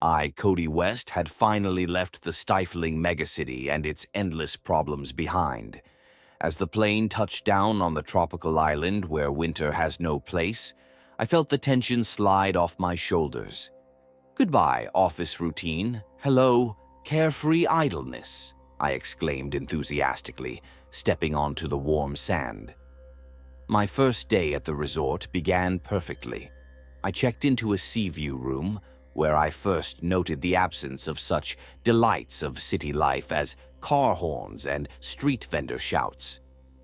Cody West, had finally left the stifling megacity and its endless problems behind. As the plane touched down on the tropical island where winter has no place, I felt the tension slide off my shoulders. "Goodbye, office routine. Hello, carefree idleness," I exclaimed enthusiastically, stepping onto the warm sand. My first day at the resort began perfectly. I checked into a sea view room, where I first noted the absence of such delights of city life as car horns and street vendor shouts.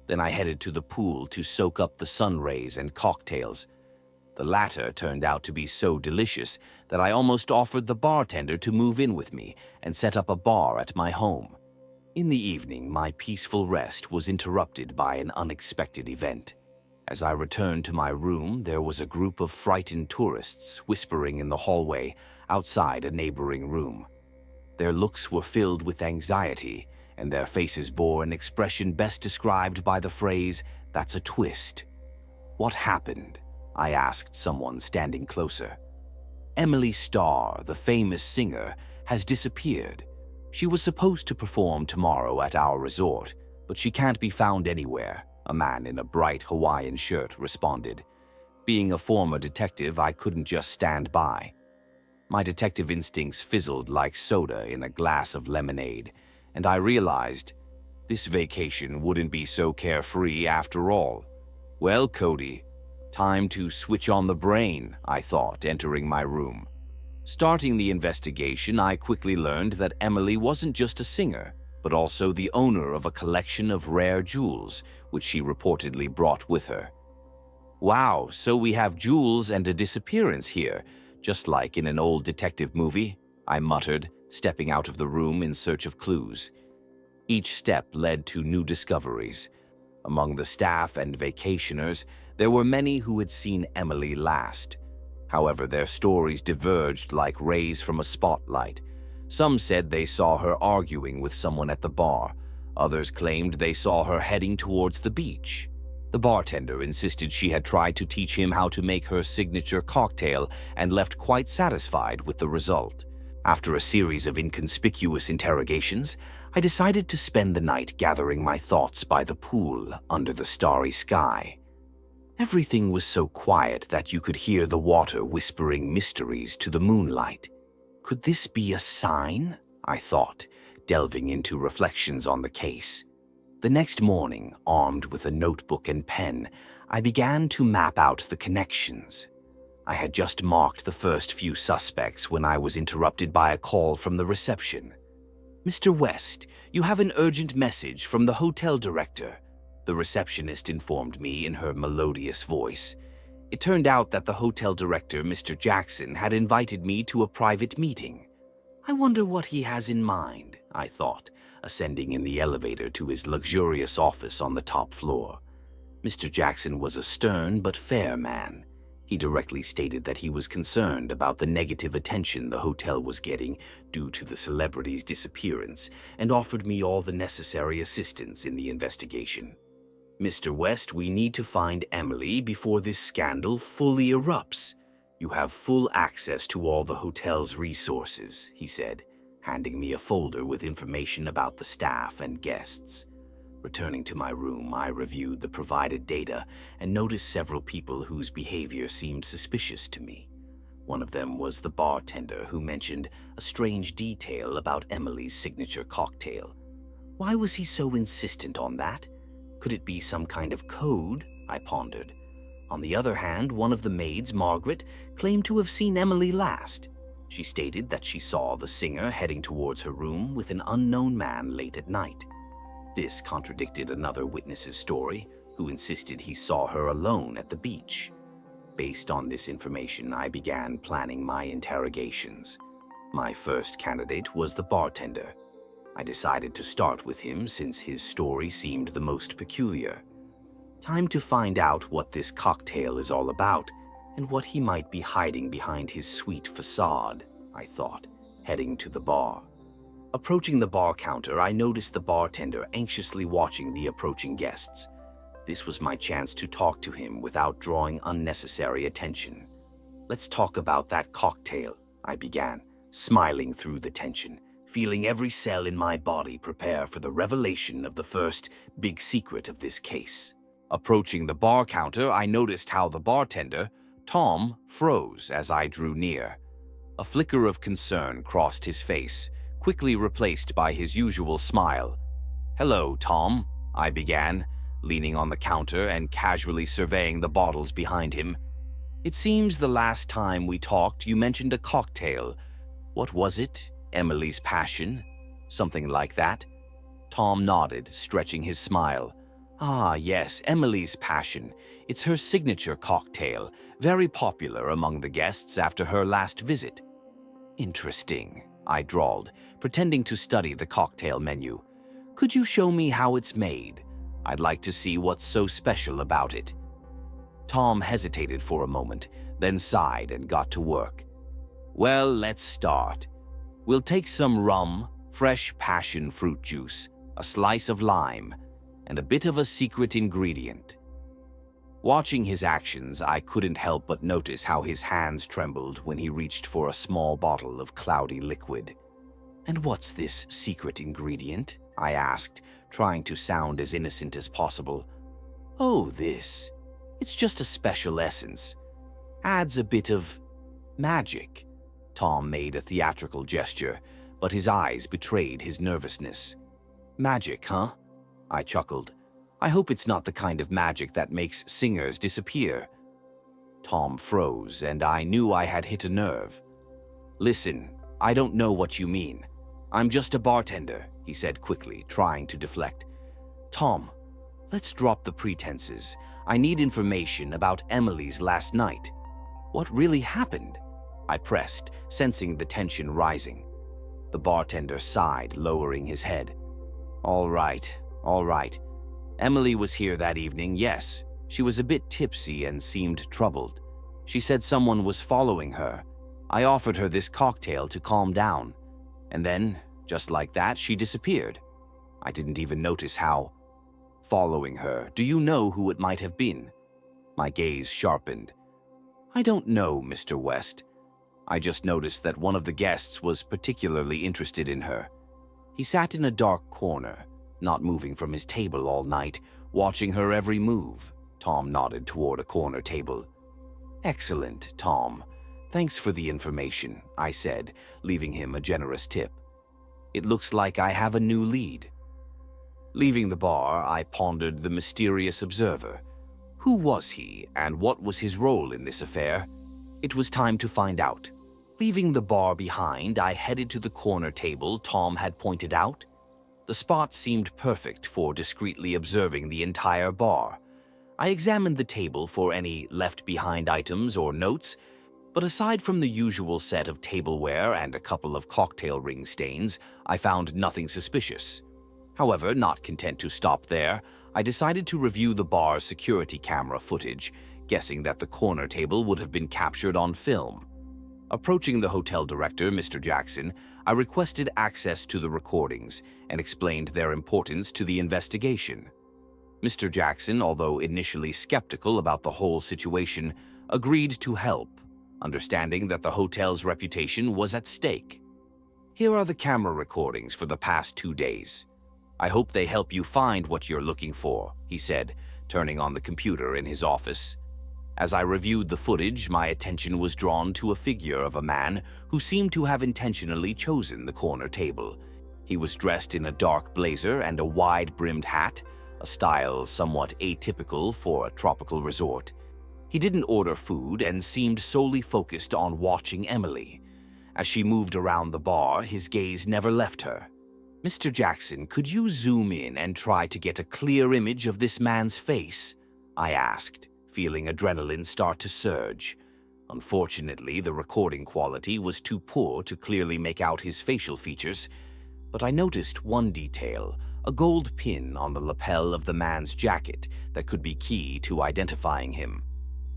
Then I headed to the pool to soak up the sun rays and cocktails. The latter turned out to be so delicious that I almost offered the bartender to move in with me and set up a bar at my home. In the evening, my peaceful rest was interrupted by an unexpected event. As I returned to my room, there was a group of frightened tourists whispering in the hallway outside a neighboring room. Their looks were filled with anxiety, and their faces bore an expression best described by the phrase, "That's a twist." "What happened?" I asked someone standing closer. "Emily Starr, the famous singer, has disappeared. She was supposed to perform tomorrow at our resort, but she can't be found anywhere," a man in a bright Hawaiian shirt responded. Being a former detective, I couldn't just stand by. My detective instincts fizzled like soda in a glass of lemonade, and I realized this vacation wouldn't be so carefree after all. "Well, Cody, time to switch on the brain," I thought, entering my room. Starting the investigation, I quickly learned that Emily wasn't just a singer, but also the owner of a collection of rare jewels, which she reportedly brought with her. "Wow, so we have jewels and a disappearance here, just like in an old detective movie," I muttered, stepping out of the room in search of clues. Each step led to new discoveries. Among the staff and vacationers, there were many who had seen Emily last. However, their stories diverged like rays from a spotlight. Some said they saw her arguing with someone at the bar. Others claimed they saw her heading towards the beach. The bartender insisted she had tried to teach him how to make her signature cocktail and left quite satisfied with the result. After a series of inconspicuous interrogations, I decided to spend the night gathering my thoughts by the pool under the starry sky. Everything was so quiet that you could hear the water whispering mysteries to the moonlight. Could this be a sign? I thought, delving into reflections on the case. The next morning, armed with a notebook and pen, I began to map out the connections. I had just marked the first few suspects when I was interrupted by a call from the reception. "Mr. West, you have an urgent message from the hotel director," the receptionist informed me in her melodious voice. It turned out that the hotel director, Mr. Jackson, had invited me to a private meeting. I wonder what he has in mind, I thought, ascending in the elevator to his luxurious office on the top floor. Mr. Jackson was a stern but fair man. He directly stated that he was concerned about the negative attention the hotel was getting due to the celebrity's disappearance and offered me all the necessary assistance in the investigation. "Mr. West, we need to find Emily before this scandal fully erupts. You have full access to all the hotel's resources," he said, handing me a folder with information about the staff and guests. Returning to my room, I reviewed the provided data and noticed several people whose behavior seemed suspicious to me. One of them was the bartender, who mentioned a strange detail about Emily's signature cocktail. Why was he so insistent on that? Could it be some kind of code? I pondered. On the other hand, one of the maids, Margaret, claimed to have seen Emily last. She stated that she saw the singer heading towards her room with an unknown man late at night. This contradicted another witness's story, who insisted he saw her alone at the beach. Based on this information, I began planning my interrogations. My first candidate was the bartender. I decided to start with him since his story seemed the most peculiar. Time to find out what this cocktail is all about and what he might be hiding behind his sweet facade, I thought, heading to the bar. Approaching the bar counter, I noticed the bartender anxiously watching the approaching guests. This was my chance to talk to him without drawing unnecessary attention. "Let's talk about that cocktail," I began, smiling through the tension, feeling every cell in my body prepare for the revelation of the first big secret of this case. Approaching the bar counter, I noticed how the bartender, Tom, froze as I drew near. A flicker of concern crossed his face, quickly replaced by his usual smile. "Hello, Tom," I began, leaning on the counter and casually surveying the bottles behind him. "It seems the last time we talked you mentioned a cocktail. What was it? Emily's Passion? Something like that?" Tom nodded, stretching his smile. "Ah, yes, Emily's Passion. It's her signature cocktail, very popular among the guests after her last visit." "Interesting," I drawled, pretending to study the cocktail menu. "Could you show me how it's made? I'd like to see what's so special about it." Tom hesitated for a moment, then sighed and got to work. "Well, let's start. We'll take some rum, fresh passion fruit juice, a slice of lime, and a bit of a secret ingredient." Watching his actions, I couldn't help but notice how his hands trembled when he reached for a small bottle of cloudy liquid. "And what's this secret ingredient?" I asked, trying to sound as innocent as possible. "Oh, this. It's just a special essence. Adds a bit of magic." Tom made a theatrical gesture, but his eyes betrayed his nervousness. "Magic, huh?" I chuckled. "I hope it's not the kind of magic that makes singers disappear." Tom froze, and I knew I had hit a nerve. "Listen, I don't know what you mean. I'm just a bartender," he said quickly, trying to deflect. "Tom, let's drop the pretenses. I need information about Emily's last night. What really happened?" I pressed, sensing the tension rising. The bartender sighed, lowering his head. All right. Emily was here that evening, yes. She was a bit tipsy and seemed troubled. She said someone was following her. I offered her this cocktail to calm down. And then, just like that, she disappeared. I didn't even notice how. Following her, do you know who it might have been? My gaze sharpened. I don't know, Mr. West. I just noticed that one of the guests was particularly interested in her. He sat in a dark corner, not moving from his table all night, watching her every move. Tom nodded toward a corner table. Excellent, Tom. Thanks for the information, I said, leaving him a generous tip. It looks like I have a new lead. Leaving the bar, I pondered the mysterious observer. Who was he, and what was his role in this affair? It was time to find out. Leaving the bar behind, I headed to the corner table Tom had pointed out. The spot seemed perfect for discreetly observing the entire bar. I examined the table for any left-behind items or notes, but aside from the usual set of tableware and a couple of cocktail ring stains, I found nothing suspicious. However, not content to stop there, I decided to review the bar's security camera footage, guessing that the corner table would have been captured on film. Approaching the hotel director, Mr. Jackson, I requested access to the recordings and explained their importance to the investigation. Mr. Jackson, although initially skeptical about the whole situation, agreed to help, understanding that the hotel's reputation was at stake. Here are the camera recordings for the past 2 days. I hope they help you find what you're looking for, he said, turning on the computer in his office. As I reviewed the footage, my attention was drawn to a figure of a man who seemed to have intentionally chosen the corner table. He was dressed in a dark blazer and a wide-brimmed hat, a style somewhat atypical for a tropical resort. He didn't order food and seemed solely focused on watching Emily. As she moved around the bar, his gaze never left her. Mr. Jackson, could you zoom in and try to get a clear image of this man's face? I asked, feeling adrenaline start to surge. Unfortunately, the recording quality was too poor to clearly make out his facial features, but I noticed one detail, a gold pin on the lapel of the man's jacket that could be key to identifying him.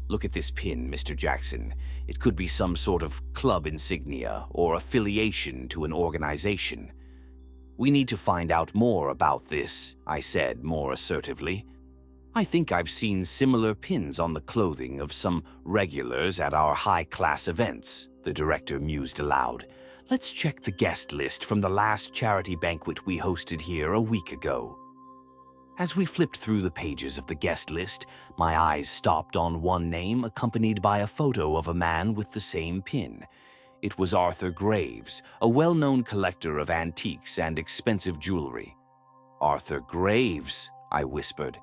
Look at this pin, Mr. Jackson. It could be some sort of club insignia or affiliation to an organization. We need to find out more about this, I said more assertively. I think I've seen similar pins on the clothing of some regulars at our high-class events, the director mused aloud. Let's check the guest list from the last charity banquet we hosted here a week ago. As we flipped through the pages of the guest list, my eyes stopped on one name accompanied by a photo of a man with the same pin. It was Arthur Graves, a well-known collector of antiques and expensive jewelry. Arthur Graves, I whispered.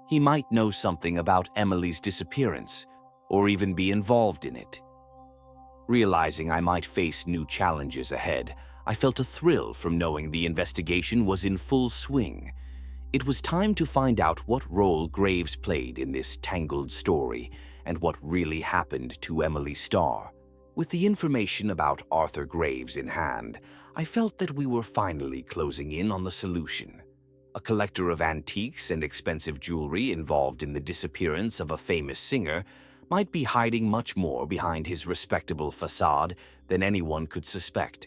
He might know something about Emily's disappearance, or even be involved in it. Realizing I might face new challenges ahead, I felt a thrill from knowing the investigation was in full swing. It was time to find out what role Graves played in this tangled story and what really happened to Emily Starr. With the information about Arthur Graves in hand, I felt that we were finally closing in on the solution. A collector of antiques and expensive jewelry involved in the disappearance of a famous singer might be hiding much more behind his respectable facade than anyone could suspect.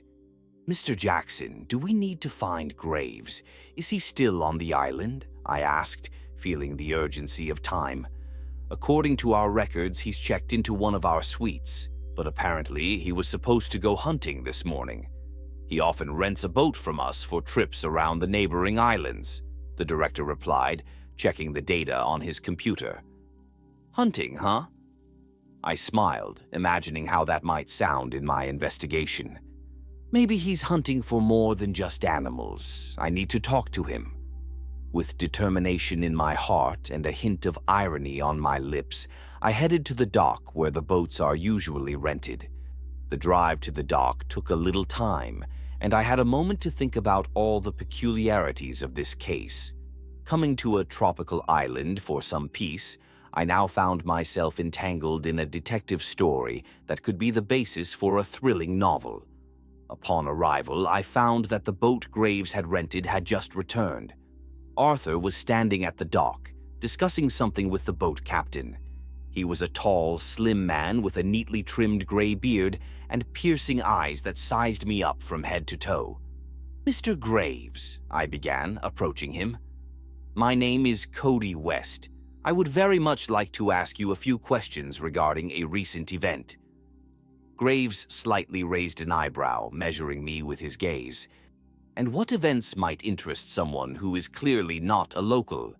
Mr. Jackson, do we need to find Graves? Is he still on the island? I asked, feeling the urgency of time. According to our records, he's checked into one of our suites, but apparently he was supposed to go hunting this morning. He often rents a boat from us for trips around the neighboring islands, the director replied, checking the data on his computer. Hunting, huh? I smiled, imagining how that might sound in my investigation. Maybe he's hunting for more than just animals. I need to talk to him. With determination in my heart and a hint of irony on my lips, I headed to the dock where the boats are usually rented. The drive to the dock took a little time, and I had a moment to think about all the peculiarities of this case. Coming to a tropical island for some peace, I now found myself entangled in a detective story that could be the basis for a thrilling novel. Upon arrival, I found that the boat Graves had rented had just returned. Arthur was standing at the dock, discussing something with the boat captain. He was a tall, slim man with a neatly trimmed gray beard and piercing eyes that sized me up from head to toe. "Mr. Graves," I began, approaching him. "My name is Cody West. I would very much like to ask you a few questions regarding a recent event." Graves slightly raised an eyebrow, measuring me with his gaze. "And what events might interest someone who is clearly not a local?"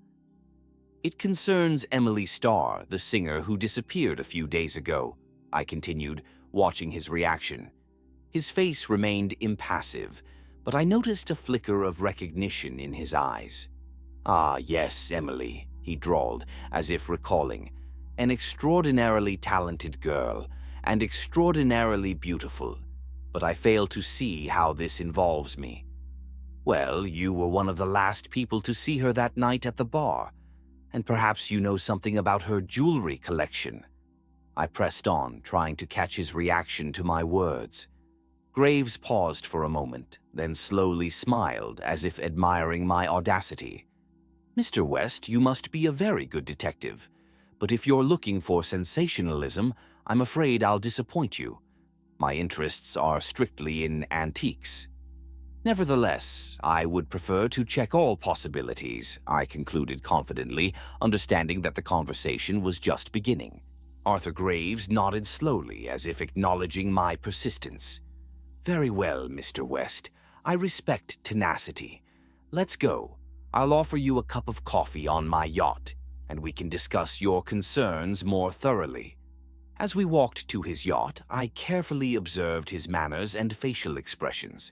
"It concerns Emily Starr, the singer who disappeared a few days ago," I continued, watching his reaction. His face remained impassive, but I noticed a flicker of recognition in his eyes. "Ah, yes, Emily," he drawled, as if recalling. "An extraordinarily talented girl, and extraordinarily beautiful, but I fail to see how this involves me." "Well, you were one of the last people to see her that night at the bar, and perhaps you know something about her jewelry collection." I pressed on, trying to catch his reaction to my words. Graves paused for a moment, then slowly smiled as if admiring my audacity. "Mr. West, you must be a very good detective, but if you're looking for sensationalism, I'm afraid I'll disappoint you. My interests are strictly in antiques." "Nevertheless, I would prefer to check all possibilities," I concluded confidently, understanding that the conversation was just beginning. Arthur Graves nodded slowly, as if acknowledging my persistence. "Very well, Mr. West. I respect tenacity. Let's go. I'll offer you a cup of coffee on my yacht, and we can discuss your concerns more thoroughly." As we walked to his yacht, I carefully observed his manners and facial expressions.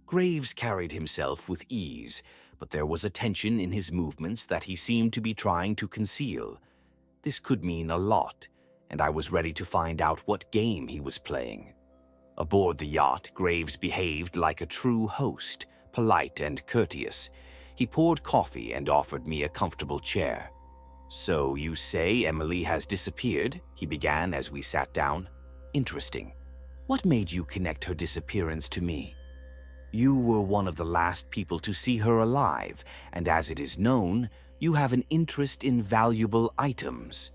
Graves carried himself with ease, but there was a tension in his movements that he seemed to be trying to conceal. This could mean a lot, and I was ready to find out what game he was playing. Aboard the yacht, Graves behaved like a true host, polite and courteous. He poured coffee and offered me a comfortable chair. "So you say Emily has disappeared?" he began as we sat down. "Interesting. What made you connect her disappearance to me?" "You were one of the last people to see her alive, and as it is known, you have an interest in valuable items.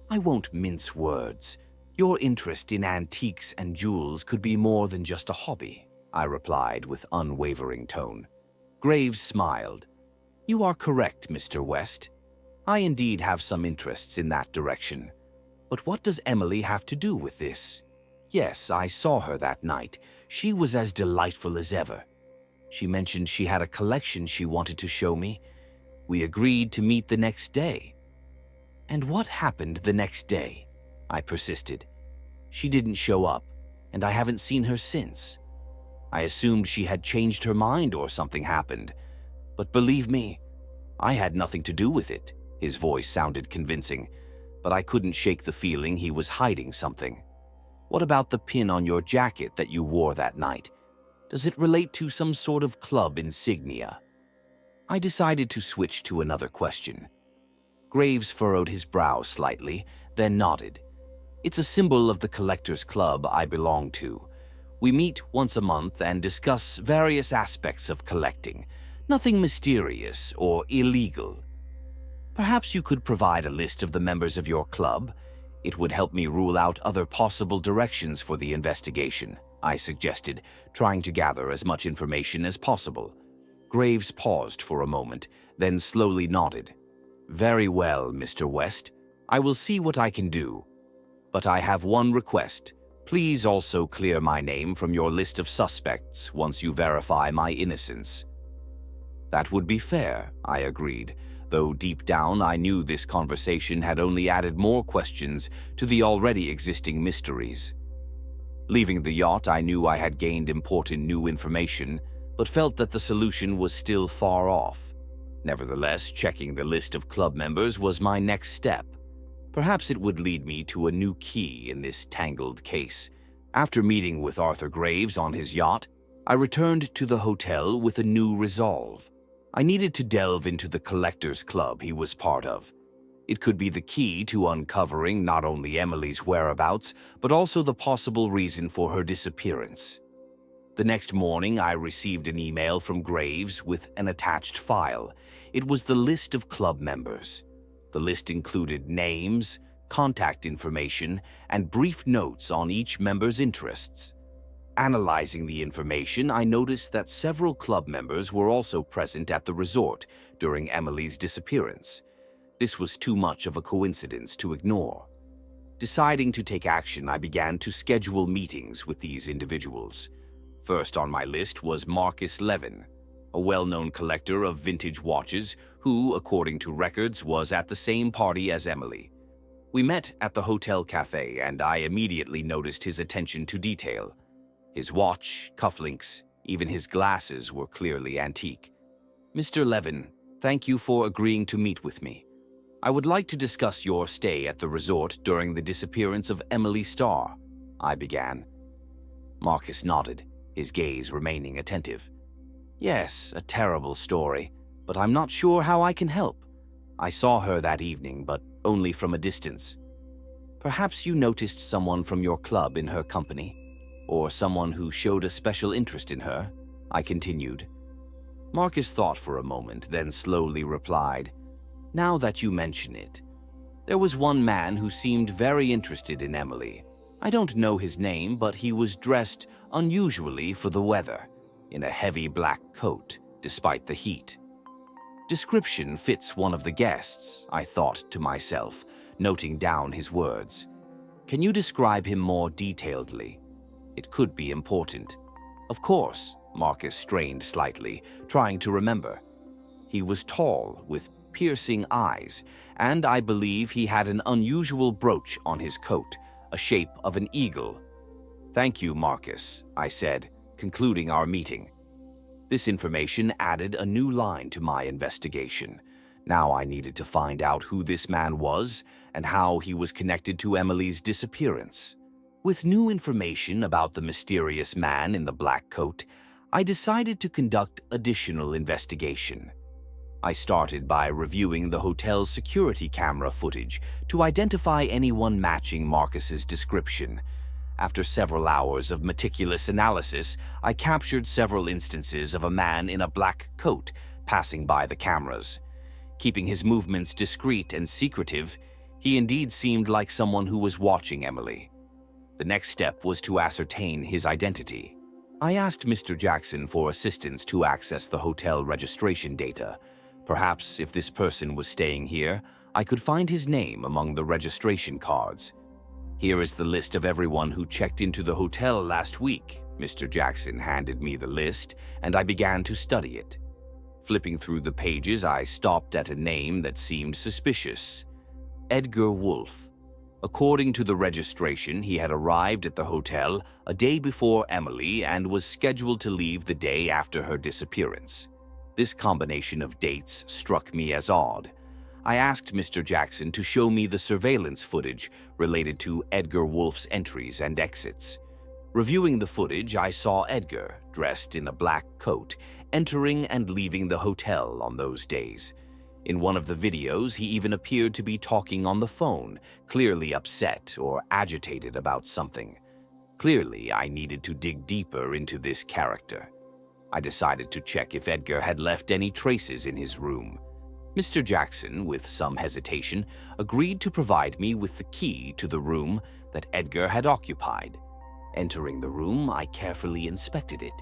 I won't mince words. Your interest in antiques and jewels could be more than just a hobby," I replied with unwavering tone. Graves smiled. "You are correct, Mr. West. I indeed have some interests in that direction. But what does Emily have to do with this?" Yes, I saw her that night. She was as delightful as ever. She mentioned she had a collection she wanted to show me. We agreed to meet the next day. And what happened the next day? I persisted. She didn't show up, and I haven't seen her since. I assumed she had changed her mind or something happened. But believe me, I had nothing to do with it. His voice sounded convincing, but I couldn't shake the feeling he was hiding something. What about the pin on your jacket that you wore that night? Does it relate to some sort of club insignia? I decided to switch to another question. Graves furrowed his brow slightly, then nodded. It's a symbol of the collectors' club I belong to. We meet once a month and discuss various aspects of collecting. Nothing mysterious or illegal. Perhaps you could provide a list of the members of your club. It would help me rule out other possible directions for the investigation, I suggested, trying to gather as much information as possible. Graves paused for a moment, then slowly nodded. Very well, Mr. West. I will see what I can do. But I have one request. Please also clear my name from your list of suspects once you verify my innocence. That would be fair, I agreed, though deep down I knew this conversation had only added more questions to the already existing mysteries. Leaving the yacht, I knew I had gained important new information, but felt that the solution was still far off. Nevertheless, checking the list of club members was my next step. Perhaps it would lead me to a new key in this tangled case. After meeting with Arthur Graves on his yacht, I returned to the hotel with a new resolve. I needed to delve into the collectors' club he was part of. It could be the key to uncovering not only Emily's whereabouts, but also the possible reason for her disappearance. The next morning, I received an email from Graves with an attached file. It was the list of club members. The list included names, contact information, and brief notes on each member's interests. Analyzing the information, I noticed that several club members were also present at the resort during Emily's disappearance. This was too much of a coincidence to ignore. Deciding to take action, I began to schedule meetings with these individuals. First on my list was Marcus Levin, a well-known collector of vintage watches who, according to records, was at the same party as Emily. We met at the hotel cafe, and I immediately noticed his attention to detail. His watch, cufflinks, even his glasses were clearly antique. Mr. Levin, thank you for agreeing to meet with me. I would like to discuss your stay at the resort during the disappearance of Emily Starr, I began. Marcus nodded, his gaze remaining attentive. Yes, a terrible story, but I'm not sure how I can help. I saw her that evening, but only from a distance. Perhaps you noticed someone from your club in her company, or someone who showed a special interest in her, I continued. Marcus thought for a moment, then slowly replied, Now that you mention it, there was one man who seemed very interested in Emily. I don't know his name, but he was dressed unusually for the weather, in a heavy black coat, despite the heat. Description fits one of the guests, I thought to myself, noting down his words. Can you describe him more detailedly? It could be important. Of course, Marcus strained slightly, trying to remember. He was tall, with piercing eyes, and I believe he had an unusual brooch on his coat, a shape of an eagle. Thank you, Marcus, I said, concluding our meeting. This information added a new line to my investigation. Now I needed to find out who this man was and how he was connected to Emily's disappearance. With new information about the mysterious man in the black coat, I decided to conduct additional investigation. I started by reviewing the hotel's security camera footage to identify anyone matching Marcus's description. After several hours of meticulous analysis, I captured several instances of a man in a black coat passing by the cameras. Keeping his movements discreet and secretive, he indeed seemed like someone who was watching Emily. The next step was to ascertain his identity. I asked Mr. Jackson for assistance to access the hotel registration data. Perhaps if this person was staying here, I could find his name among the registration cards. "Here is the list of everyone who checked into the hotel last week." Mr. Jackson handed me the list, and I began to study it. Flipping through the pages, I stopped at a name that seemed suspicious: Edgar Wolf. According to the registration, he had arrived at the hotel a day before Emily and was scheduled to leave the day after her disappearance. This combination of dates struck me as odd. I asked Mr. Jackson to show me the surveillance footage related to Edgar Wolf's entries and exits. Reviewing the footage, I saw Edgar, dressed in a black coat, entering and leaving the hotel on those days. In one of the videos, he even appeared to be talking on the phone, clearly upset or agitated about something. Clearly, I needed to dig deeper into this character. I decided to check if Edgar had left any traces in his room. Mr. Jackson, with some hesitation, agreed to provide me with the key to the room that Edgar had occupied. Entering the room, I carefully inspected it.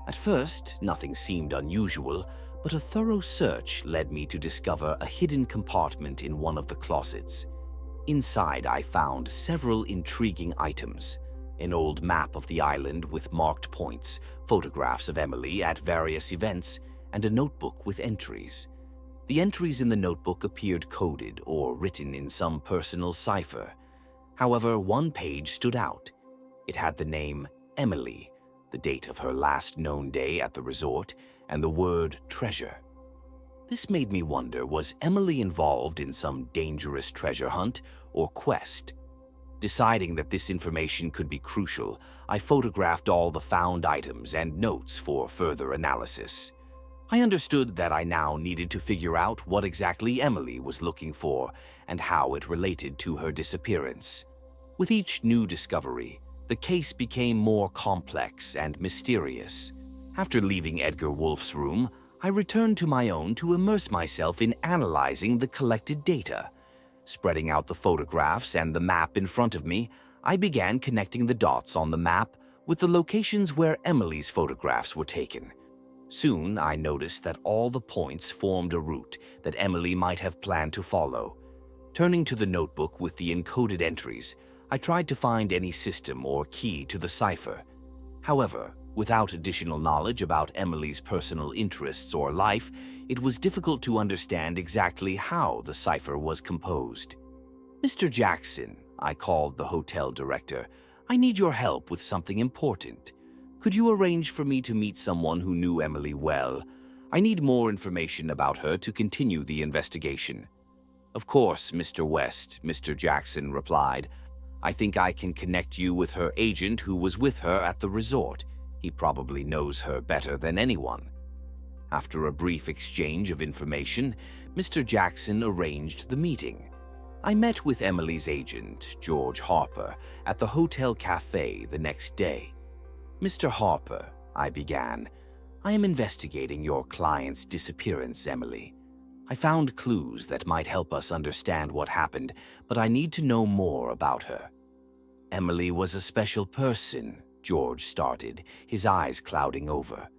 At first, nothing seemed unusual, but a thorough search led me to discover a hidden compartment in one of the closets. Inside, I found several intriguing items: an old map of the island with marked points, photographs of Emily at various events, and a notebook with entries. The entries in the notebook appeared coded or written in some personal cipher. However, one page stood out. It had the name Emily, the date of her last known day at the resort, and the word treasure. This made me wonder, was Emily involved in some dangerous treasure hunt or quest? Deciding that this information could be crucial, I photographed all the found items and notes for further analysis. I understood that I now needed to figure out what exactly Emily was looking for and how it related to her disappearance. With each new discovery, the case became more complex and mysterious. After leaving Edgar Wolf's room, I returned to my own to immerse myself in analyzing the collected data. Spreading out the photographs and the map in front of me, I began connecting the dots on the map with the locations where Emily's photographs were taken. Soon, I noticed that all the points formed a route that Emily might have planned to follow. Turning to the notebook with the encoded entries, I tried to find any system or key to the cipher. However, without additional knowledge about Emily's personal interests or life, it was difficult to understand exactly how the cipher was composed. "Mr. Jackson," I called the hotel director, "I need your help with something important. Could you arrange for me to meet someone who knew Emily well? I need more information about her to continue the investigation." "Of course, Mr. West," Mr. Jackson replied. "I think I can connect you with her agent who was with her at the resort. He probably knows her better than anyone." After a brief exchange of information, Mr. Jackson arranged the meeting. I met with Emily's agent, George Harper, at the hotel cafe the next day. "Mr. Harper," I began, "I am investigating your client's disappearance, Emily. I found clues that might help us understand what happened, but I need to know more about her." "Emily was a special person," George started, his eyes clouding over.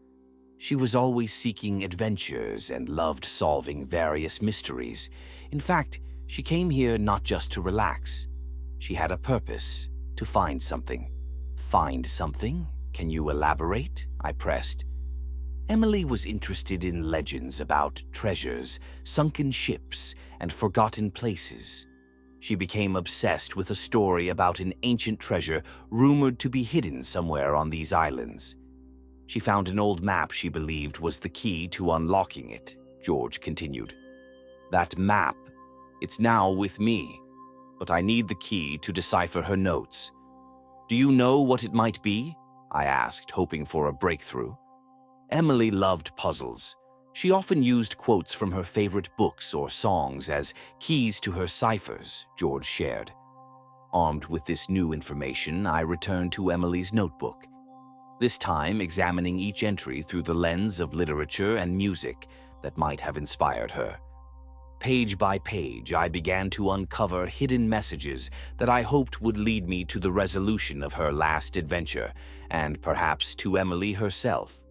"She was always seeking adventures and loved solving various mysteries. In fact, she came here not just to relax. She had a purpose, to find something." "Find something? Can you elaborate?" I pressed. "Emily was interested in legends about treasures, sunken ships, and forgotten places. She became obsessed with a story about an ancient treasure rumored to be hidden somewhere on these islands. She found an old map she believed was the key to unlocking it," George continued. "That map, it's now with me, but I need the key to decipher her notes. Do you know what it might be?" I asked, hoping for a breakthrough. "Emily loved puzzles. She often used quotes from her favorite books or songs as keys to her ciphers," George shared. Armed with this new information, I returned to Emily's notebook, this time examining each entry through the lens of literature and music that might have inspired her. Page by page, I began to uncover hidden messages that I hoped would lead me to the resolution of her last adventure, and perhaps to Emily herself.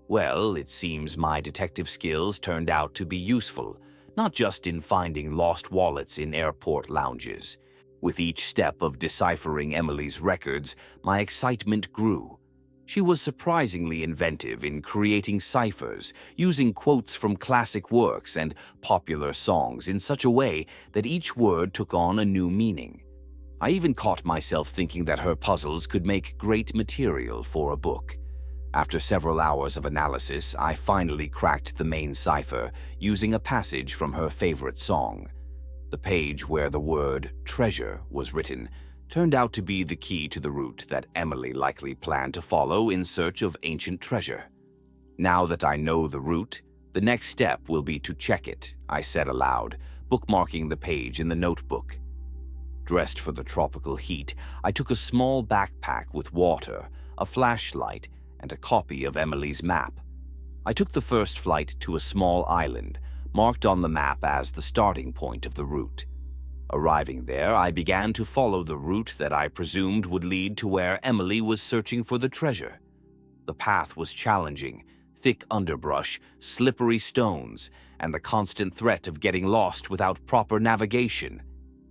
Well, it seems my detective skills turned out to be useful, not just in finding lost wallets in airport lounges. With each step of deciphering Emily's records, my excitement grew. She was surprisingly inventive in creating ciphers, using quotes from classic works and popular songs in such a way that each word took on a new meaning. I even caught myself thinking that her puzzles could make great material for a book. After several hours of analysis, I finally cracked the main cipher using a passage from her favorite song. The page where the word treasure was written turned out to be the key to the route that Emily likely planned to follow in search of ancient treasure. Now that I know the route, the next step will be to check it, I said aloud, bookmarking the page in the notebook. Dressed for the tropical heat, I took a small backpack with water, a flashlight, and a copy of Emily's map. I took the first flight to a small island, marked on the map as the starting point of the route. Arriving there, I began to follow the route that I presumed would lead to where Emily was searching for the treasure. The path was challenging, thick underbrush, slippery stones, and the constant threat of getting lost without proper navigation.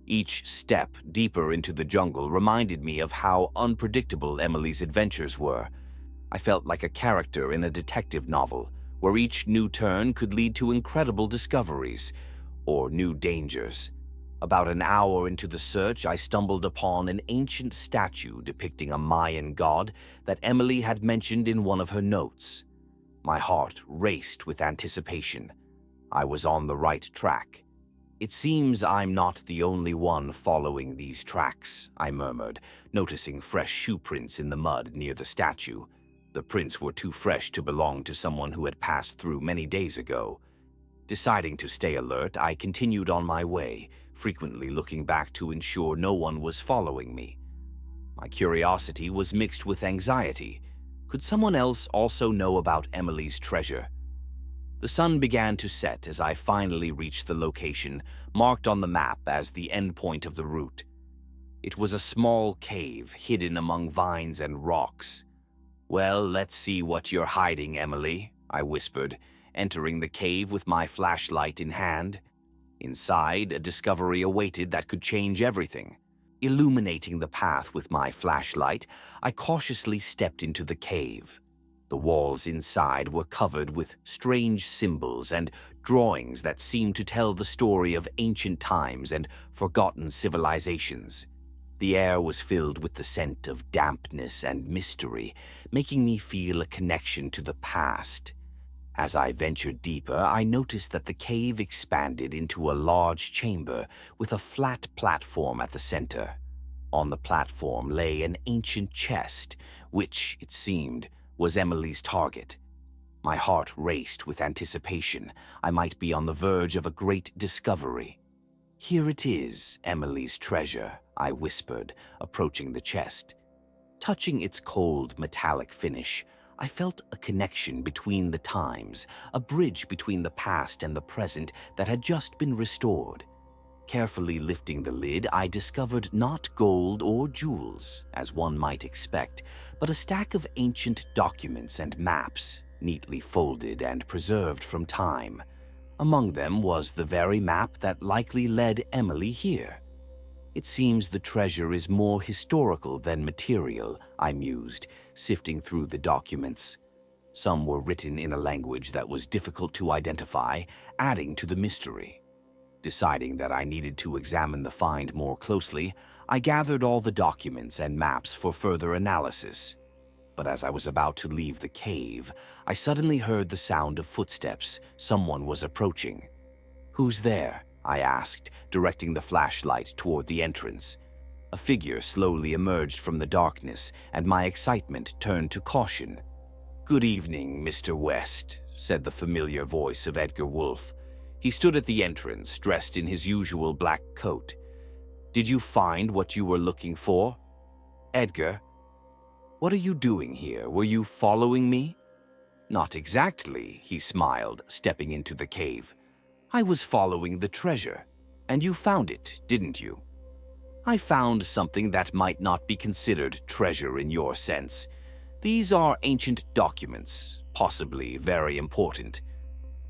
Each step deeper into the jungle reminded me of how unpredictable Emily's adventures were. I felt like a character in a detective novel, where each new turn could lead to incredible discoveries or new dangers. About an hour into the search, I stumbled upon an ancient statue depicting a Mayan god that Emily had mentioned in one of her notes. My heart raced with anticipation. I was on the right track. "It seems I'm not the only one following these tracks," I murmured, noticing fresh shoe prints in the mud near the statue. The prints were too fresh to belong to someone who had passed through many days ago. Deciding to stay alert, I continued on my way, frequently looking back to ensure no one was following me. My curiosity was mixed with anxiety. Could someone else also know about Emily's treasure? The sun began to set as I finally reached the location, marked on the map as the endpoint of the route. It was a small cave hidden among vines and rocks. "Well, let's see what you're hiding, Emily," I whispered, entering the cave with my flashlight in hand. Inside, a discovery awaited that could change everything. Illuminating the path with my flashlight, I cautiously stepped into the cave. The walls inside were covered with strange symbols and drawings that seemed to tell the story of ancient times and forgotten civilizations. The air was filled with the scent of dampness and mystery, making me feel a connection to the past. As I ventured deeper, I noticed that the cave expanded into a large chamber with a flat platform at the center. On the platform lay an ancient chest, which, it seemed, was Emily's target. My heart raced with anticipation. I might be on the verge of a great discovery. "Here it is, Emily's treasure," I whispered, approaching the chest. Touching its cold, metallic finish, I felt a connection between the times, a bridge between the past and the present that had just been restored. Carefully lifting the lid, I discovered not gold or jewels, as one might expect, but a stack of ancient documents and maps, neatly folded and preserved from time. Among them was the very map that likely led Emily here. "It seems the treasure is more historical than material," I mused, sifting through the documents. Some were written in a language that was difficult to identify, adding to the mystery. Deciding that I needed to examine the find more closely, I gathered all the documents and maps for further analysis. But as I was about to leave the cave, I suddenly heard the sound of footsteps. Someone was approaching. "Who's there?" I asked, directing the flashlight toward the entrance. A figure slowly emerged from the darkness, and my excitement turned to caution. "Good evening, Mr. West," said the familiar voice of Edgar Wolfe. He stood at the entrance, dressed in his usual black coat. "Did you find what you were looking for?" "Edgar, what are you doing here? Were you following me?" "Not exactly," he smiled, stepping into the cave. "I was following the treasure, and you found it, didn't you?" "I found something that might not be considered treasure in your sense. These are ancient documents, possibly very important."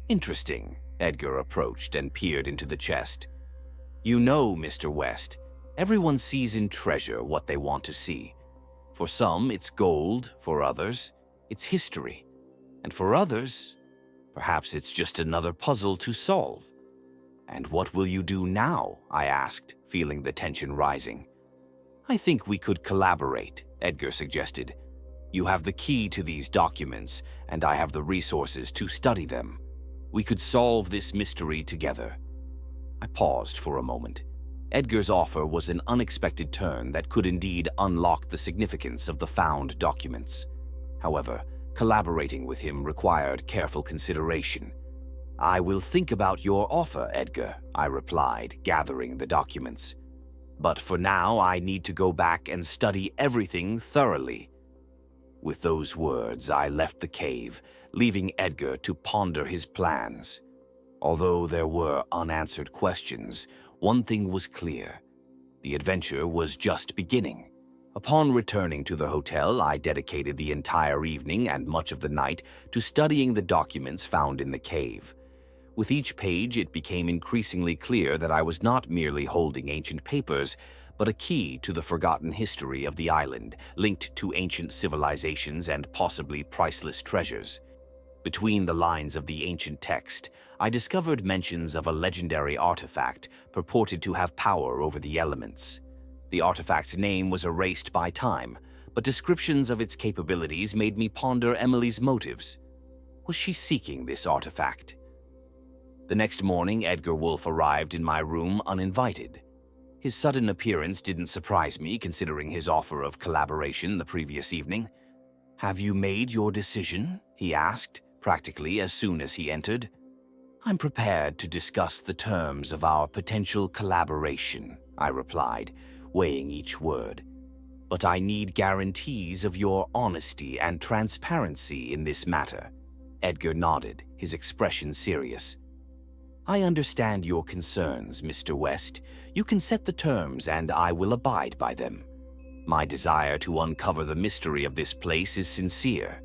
"Interesting." Edgar approached and peered into the chest. "You know, Mr. West, Everyone sees in treasure what they want to see. For some, it's gold. For others, it's history. And for others, perhaps it's just another puzzle to solve. "And what will you do now?" I asked, feeling the tension rising. "I think we could collaborate," Edgar suggested. "You have the key to these documents, and I have the resources to study them. We could solve this mystery together." I paused for a moment. Edgar's offer was an unexpected turn that could indeed unlock the significance of the found documents. However, collaborating with him required careful consideration. "I will think about your offer, Edgar," I replied, gathering the documents. "But for now, I need to go back and study everything thoroughly." With those words, I left the cave, leaving Edgar to ponder his plans. Although there were unanswered questions, one thing was clear. The adventure was just beginning. Upon returning to the hotel, I dedicated the entire evening and much of the night to studying the documents found in the cave. With each page, it became increasingly clear that I was not merely holding ancient papers, but a key to the forgotten history of the island, linked to ancient civilizations and possibly priceless treasures. Between the lines of the ancient text, I discovered mentions of a legendary artifact purported to have power over the elements. The artifact's name was erased by time, but descriptions of its capabilities made me ponder Emily's motives. Was she seeking this artifact? The next morning, Edgar Wolf arrived in my room uninvited. His sudden appearance didn't surprise me, considering his offer of collaboration the previous evening. "Have you made your decision?" he asked, practically as soon as he entered. "I'm prepared to discuss the terms of our potential collaboration," I replied, weighing each word. "But I need guarantees of your honesty and transparency in this matter." Edgar nodded, his expression serious. "I understand your concerns, Mr. West. You can set the terms and I will abide by them. My desire to uncover the mystery of this place is sincere."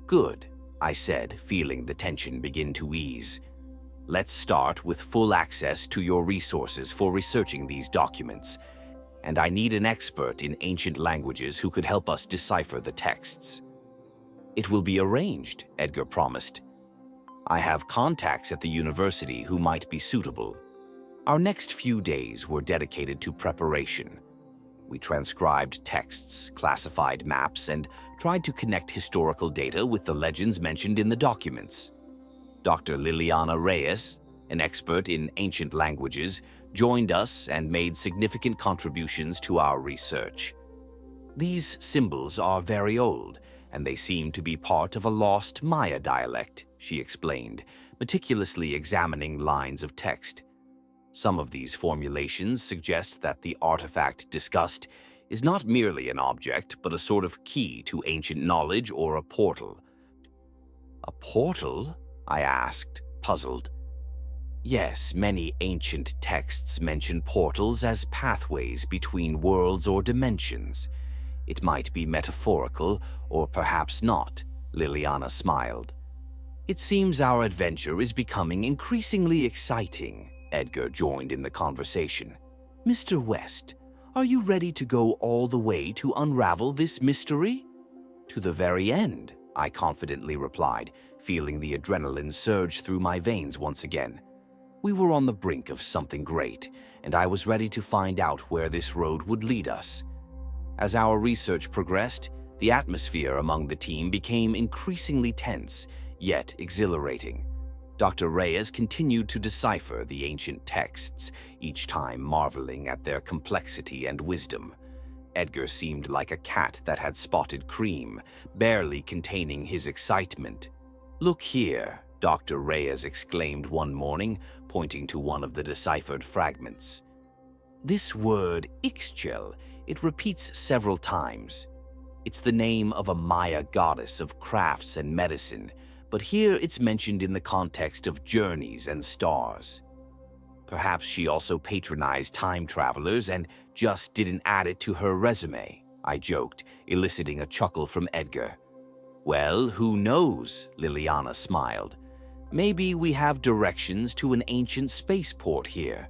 "Good," I said, feeling the tension begin to ease. "Let's start with full access to your resources for researching these documents, and I need an expert in ancient languages who could help us decipher the texts." "It will be arranged," Edgar promised. "I have contacts at the university who might be suitable." Our next few days were dedicated to preparation. We transcribed texts, classified maps, and tried to connect historical data with the legends mentioned in the documents. Dr. Liliana Reyes, an expert in ancient languages, joined us and made significant contributions to our research. "These symbols are very old, and they seem to be part of a lost Maya dialect," she explained, meticulously examining lines of text. "Some of these formulations suggest that the artifact discussed is not merely an object, but a sort of key to ancient knowledge or a portal." "A portal?" I asked, puzzled. "Yes, many ancient texts mention portals as pathways between worlds or dimensions. It might be metaphorical, or perhaps not," Liliana smiled. "It seems our adventure is becoming increasingly exciting," Edgar joined in the conversation. "Mr. West, are you ready to go all the way to unravel this mystery?" "To the very end," I confidently replied, feeling the adrenaline surge through my veins once again. We were on the brink of something great, and I was ready to find out where this road would lead us. As our research progressed, the atmosphere among the team became increasingly tense, yet exhilarating. Dr. Reyes continued to decipher the ancient texts, each time marveling at their complexity and wisdom. Edgar seemed like a cat that had spotted cream, barely containing his excitement. "Look here," Dr. Reyes exclaimed one morning, pointing to one of the deciphered fragments. "This word, Ixchel, it repeats several times. It's the name of a Maya goddess of crafts and medicine, but here it's mentioned in the context of journeys and stars. Perhaps she also patronized time travelers and just didn't add it to her resume," I joked, eliciting a chuckle from Edgar. "Well, who knows?" Liliana smiled. "Maybe we have directions to an ancient spaceport here."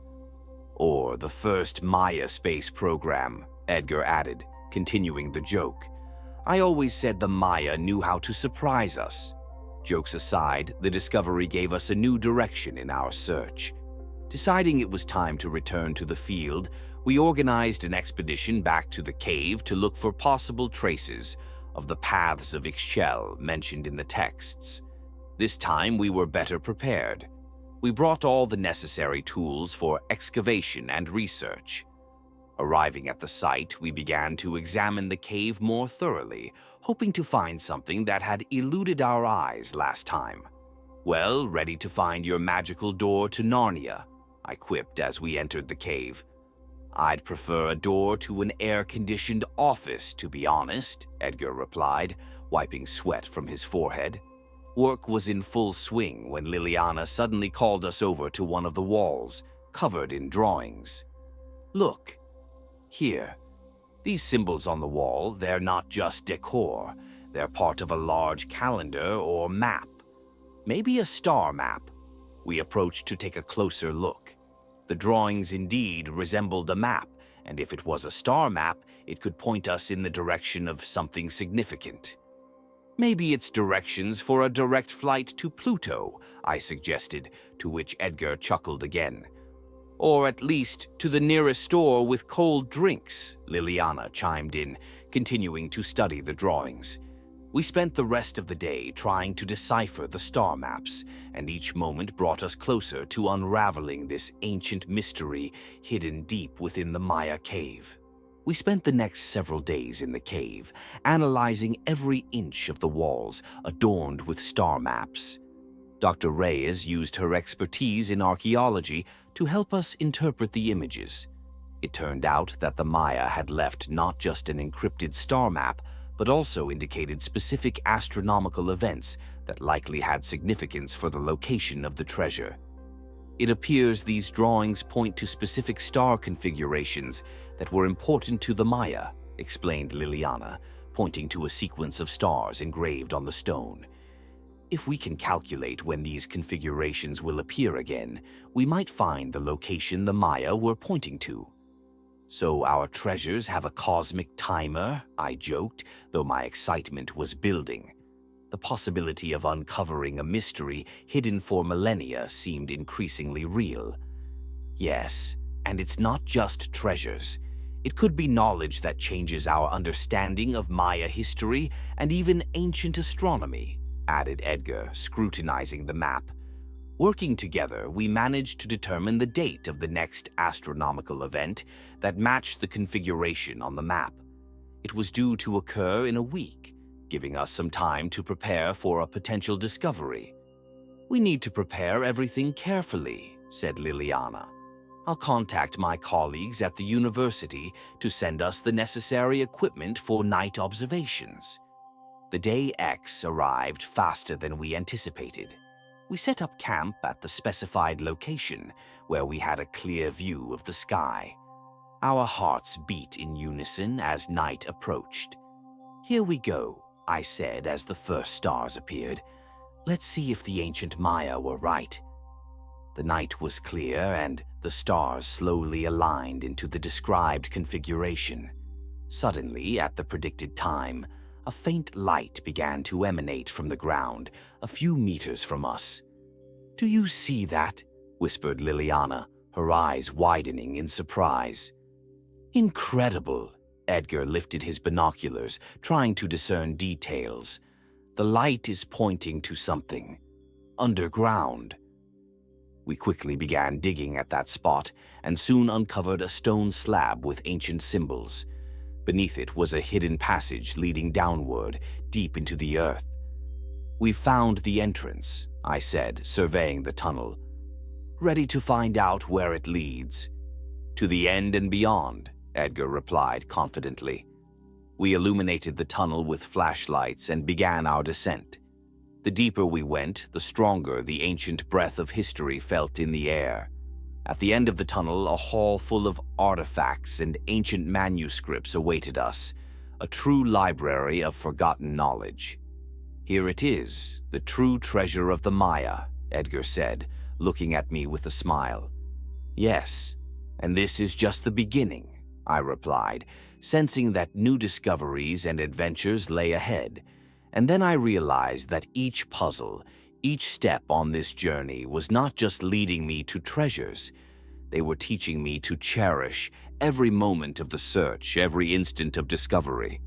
Or the first Maya space program, Edgar added, continuing the joke. I always said the Maya knew how to surprise us. Jokes aside, the discovery gave us a new direction in our search. Deciding it was time to return to the field, we organized an expedition back to the cave to look for possible traces of the paths of Ixchel mentioned in the texts. This time we were better prepared. We brought all the necessary tools for excavation and research. Arriving at the site, we began to examine the cave more thoroughly, hoping to find something that had eluded our eyes last time. Well, ready to find your magical door to Narnia, I quipped as we entered the cave. I'd prefer a door to an air-conditioned office, to be honest, Edgar replied, wiping sweat from his forehead. Work was in full swing when Liliana suddenly called us over to one of the walls, covered in drawings. Look, here. These symbols on the wall, they're not just decor. They're part of a large calendar or map. Maybe a star map. We approached to take a closer look. The drawings indeed resembled a map, and if it was a star map, it could point us in the direction of something significant. Maybe it's directions for a direct flight to Pluto, I suggested, to which Edgar chuckled again. Or at least to the nearest store with cold drinks, Liliana chimed in, continuing to study the drawings. We spent the rest of the day trying to decipher the star maps, and each moment brought us closer to unraveling this ancient mystery hidden deep within the Maya cave. We spent the next several days in the cave, analyzing every inch of the walls adorned with star maps. Dr. Reyes used her expertise in archaeology to help us interpret the images. It turned out that the Maya had left not just an encrypted star map, but also indicated specific astronomical events that likely had significance for the location of the treasure. It appears these drawings point to specific star configurations that were important to the Maya, explained Liliana, pointing to a sequence of stars engraved on the stone. If we can calculate when these configurations will appear again, we might find the location the Maya were pointing to. So our treasures have a cosmic timer, I joked, though my excitement was building. The possibility of uncovering a mystery hidden for millennia seemed increasingly real. Yes, and it's not just treasures. It could be knowledge that changes our understanding of Maya history and even ancient astronomy, added Edgar, scrutinizing the map. Working together, we managed to determine the date of the next astronomical event that matched the configuration on the map. It was due to occur in a week, giving us some time to prepare for a potential discovery. We need to prepare everything carefully, said Liliana. I'll contact my colleagues at the university to send us the necessary equipment for night observations. The day X arrived faster than we anticipated. We set up camp at the specified location, where we had a clear view of the sky. Our hearts beat in unison as night approached. Here we go, I said as the first stars appeared. Let's see if the ancient Maya were right. The night was clear and the stars slowly aligned into the described configuration. Suddenly, at the predicted time, a faint light began to emanate from the ground a few meters from us. Do you see that? Whispered Liliana, her eyes widening in surprise. Incredible! Edgar lifted his binoculars, trying to discern details. The light is pointing to something. Underground. We quickly began digging at that spot and soon uncovered a stone slab with ancient symbols. Beneath it was a hidden passage leading downward, deep into the earth. We found the entrance, I said, surveying the tunnel. Ready to find out where it leads? To the end and beyond, Edgar replied confidently. We illuminated the tunnel with flashlights and began our descent. The deeper we went, the stronger the ancient breath of history felt in the air. At the end of the tunnel, a hall full of artifacts and ancient manuscripts awaited us, a true library of forgotten knowledge. Here it is, the true treasure of the Maya, Edgar said, looking at me with a smile. Yes, And this is just the beginning, I replied, sensing that new discoveries and adventures lay ahead. And then I realized that each puzzle, each step on this journey was not just leading me to treasures. They were teaching me to cherish every moment of the search, every instant of discovery.